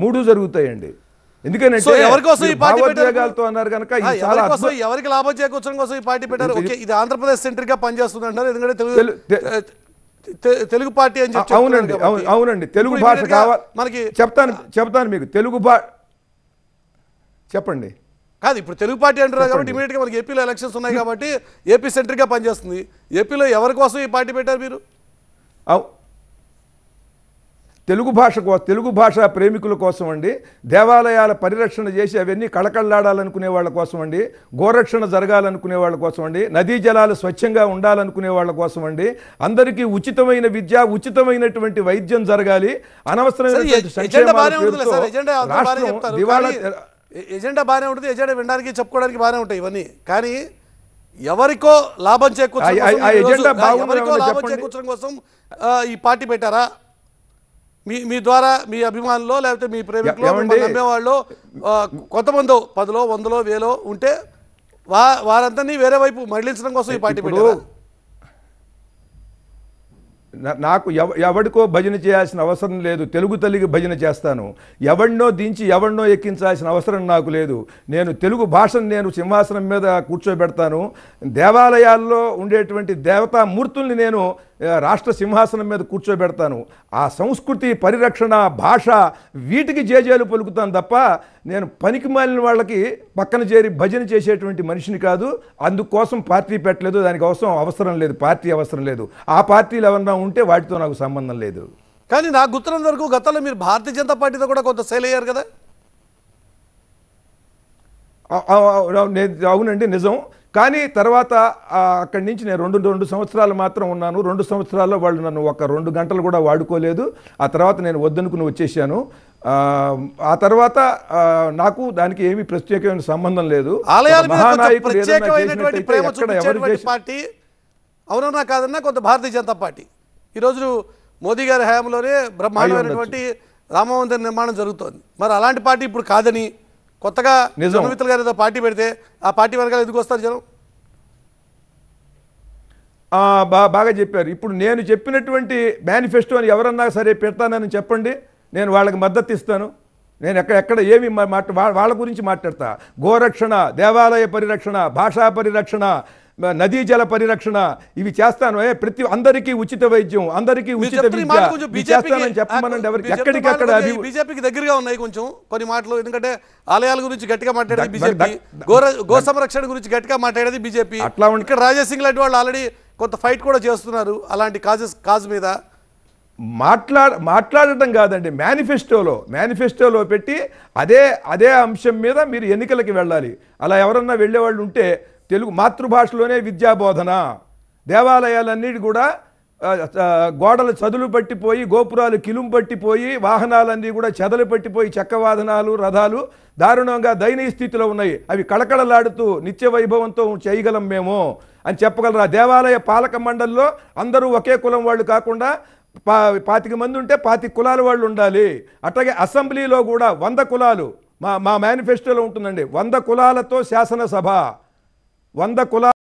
మూడు జరుగుతాయండి. ఎందుకంటే భావోద్వేగాలతో అన్నారు కనుక ఎవరికి లాభం చేకూర్చడం కోసం ఈ పార్టీ పెట్టారు. ఓకే, ఇది ఆంధ్రప్రదేశ్ సెంట్రిక్ గా పనిచేస్తుంది అంటారు, ఎందుకంటే తెలుగు పార్టీ అని చెప్పి. అవునండి, అవునండి, తెలుగు భాష కావాలి మనకి. చెప్తాను మీకు తెలుగు చెప్పండి. కాదు, ఇప్పుడు తెలుగు పార్టీ అంటారు కాబట్టి ఇమీడియట్ గా మనకి ఏపీలో ఎలక్షన్స్ ఉన్నాయి కాబట్టి ఏపీ సెంట్రిక్ గా పనిచేస్తుంది. ఏపీలో ఎవరి కోసం ఈ పార్టీ పెట్టారు మీరు? తెలుగు భాష ప్రేమికుల కోసం అండి, దేవాలయాల పరిరక్షణ చేసి అవన్నీ కళకళలాడాలనుకునే వాళ్ళ కోసం అండి, గోరక్షణ జరగాలనుకునే వాళ్ళ కోసం అండి, నదీ జలాలు స్వచ్ఛంగా ఉండాలనుకునే వాళ్ళ కోసం అండి, అందరికీ ఉచితమైన విద్య, ఉచితమైనటువంటి వైద్యం జరగాలి, అనవసరమైనటువంటి ఎజెండా బాగానే ఉంటుంది, ఎజెండా వినడానికి చెప్పుకోవడానికి బాగానే ఉంటాయి ఇవన్నీ. కానీ ఎవరికో లాభం చేకూర్చడం కోసం ఈ పార్టీ పెట్టారా? మీ ద్వారా మీ అభిమానులు లేకపోతే మీ ప్రేమికులు నమ్మేవాళ్ళు కొంతమంది 10లో 100లో 1000లో ఉంటే వారందరినీ వేరే వైపు మళ్లించడం కోసం ఈ పార్టీ పెట్టారా? నాకు ఎవడికో భజన చేయాల్సిన అవసరం లేదు, తెలుగు తల్లికి భజన చేస్తాను. ఎవడినో దించి ఎవడినో ఎక్కించాల్సిన అవసరం నాకు లేదు. నేను తెలుగు భాషను నేను సింహాసనం మీద కూర్చోబెడతాను. దేవాలయాల్లో ఉండేటువంటి దేవతామూర్తుల్ని నేను రాష్ట్ర సింహాసనం మీద కూర్చోబెడతాను. ఆ సంస్కృతి పరిరక్షణ భాష వీటికి జేజేలు పలుకుతాను తప్ప నేను పనికి మాలిన వాళ్ళకి పక్కన చేరి భజన చేసేటువంటి మనిషిని కాదు. అందుకోసం పార్టీ పెట్టలేదు, దానికి అవసరం లేదు, పార్టీ అవసరం లేదు. ఆ పార్టీలు ఎవరన్నా ఉంటే వాటితో నాకు సంబంధం లేదు. కానీ నాకు గుర్తున్నంత వరకు గతంలో మీరు భారతీయ జనతా పార్టీతో కూడా కొంత సేల్ అయ్యారు కదా? అవునండి, నిజం. కానీ తర్వాత అక్కడి నుంచి నేను రెండు సంవత్సరాలు మాత్రం ఉన్నాను. 2 సంవత్సరాల్లో వాళ్ళు నన్ను 2 గంటలు కూడా వాడుకోలేదు. ఆ తర్వాత నేను వద్దనుకుని వచ్చేసాను. ఆ తర్వాత నాకు దానికి ఏమీ ప్రత్యేకమైన సంబంధం లేదు. పార్టీ అవునన్నా కాదన్నా కొంత భారతీయ జనతా పార్టీ ఈరోజు మోదీ గారి హయాంలోనే బ్రహ్మాండమైనటువంటి రామ మందిర నిర్మాణం జరుగుతోంది. మరి అలాంటి పార్టీ ఇప్పుడు కాదని కొత్తగా జనమిత్రులు గారు ఏదో పార్టీ పెడితే ఆ పార్టీ వెనకాల ఎందుకు వస్తారు జనం? బాగా చెప్పారు. ఇప్పుడు నేను చెప్పినటువంటి మేనిఫెస్టోని ఎవరన్నా సరే పెడతానని చెప్పండి, నేను వాళ్ళకి మద్దతు ఇస్తాను. నేను ఎక్కడ ఏమి వాళ్ళ గురించి మాట్లాడతా. గోరక్షణ, దేవాలయ పరిరక్షణ, భాషా పరిరక్షణ, నదీ జల పరిరక్షణ ఇవి చేస్తాను. అందరికీ ఉచిత వైద్యం, అందరికీ ఉచిత విద్య చేస్తానని చెప్పమనండి. ఎవరికి ఎక్కడికక్కడ బీజేపీకి దగ్గరగా ఉన్నాయి కొంచెం కొన్ని మాటలు. ఎందుకంటే ఆలయాల గురించి గట్టిగా మాట్లాడేది బీజేపీ, గో సంరక్షణ గురించి గట్టిగా మాట్లాడేది బీజేపీ. అట్లా ఇక్కడ రాజాసింగ్ లాంటి వాళ్ళు ఆల్రెడీ కొంత ఫైట్ కూడా చేస్తున్నారు అలాంటి కాజ్ మీద. మాట్లాడటం కాదండి, మేనిఫెస్టోలో పెట్టి అదే అంశం మీద మీరు ఎన్నికలకి వెళ్ళాలి. అలా ఎవరన్నా వెళ్ళేవాళ్ళు ఉంటే తెలుగు మాతృభాషలోనే విద్యాబోధన, దేవాలయాలన్నిటి కూడా గోడలు చదులు పట్టిపోయి, గోపురాలు కిలుం పట్టిపోయి, వాహనాలన్నీ కూడా చెదలు పట్టిపోయి, చెక్క వాహనాలు, రథాలు దారుణంగా దయనీయ స్థితిలో ఉన్నాయి. అవి కళకళలాడుతూ నిత్య వైభవంతో చేయగలం మేము అని చెప్పగలరా? దేవాలయ పాలక మండలిలో అందరూ ఒకే కులం వాళ్ళు కాకుండా 25 మంది ఉంటే 25 కులాల వాళ్ళు ఉండాలి. అట్లాగే అసెంబ్లీలో కూడా 100 కులాలు మా మేనిఫెస్టోలో ఉంటుందండి. 100 కులాలతో శాసనసభ, 100 కులాలు.